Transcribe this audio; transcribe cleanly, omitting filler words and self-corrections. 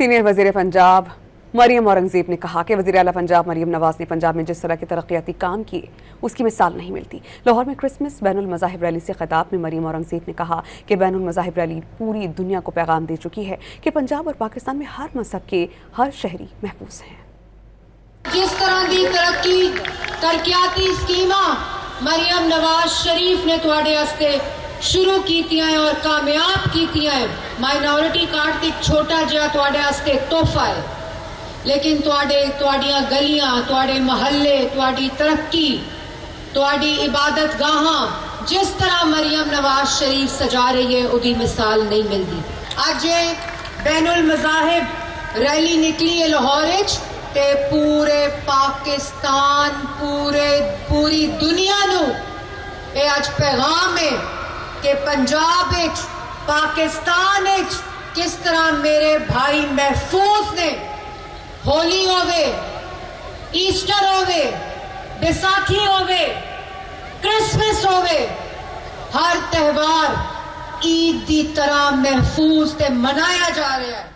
Senior वज़ीर पंजाब मरियम औरंगज़ेब ने कहा कि वज़ीर आला पंजाब मरियम नवाज़ ने पंजाब में जिस तरह के तरक्याती काम किए उसकी मिसाल नहीं मिलती। लाहौर में क्रिसमस बैनुल मज़ाहिब रैली से खिताब में मरियम औरंगज़ेब ने कहा कि बैनुल मज़ाहिब रैली पूरी दुनिया को पैगाम दे चुकी है कि पंजाब और पाकिस्तान में हर मज़हब के हर शहरी महफूज हैं। जिस तरह की तरक्याती स्कीमां मरियम नवाज शरीफ ने तुहाडे वास्ते शुरू कीतियां और कामयाब कीतियां, माइनॉरिटी कार्ड एक छोटा जिहा तुहाडे वास्ते तोहफा है, लेकिन तुहाडियां गलियां, तुहाडे महल्ले, तुहाडी तरक्की, तुहाडी इबादत गाहां जिस तरह मरियम नवाज शरीफ सजा रही है उसकी मिसाल नहीं मिलती। अज बैनुल मज़ाहिब रैली निकली है लाहौर ते पूरे पाकिस्तान पूरी दुनिया नू ये अज पैगाम है कि पंजाब पाकिस्तान किस तरह मेरे भाई महफूज ने, होली होवे, ईस्टर होवे, बैसाखी होवे, क्रिसमस होवे, हर त्यौहार ईद की तरह महफूज ते मनाया जा रहा है।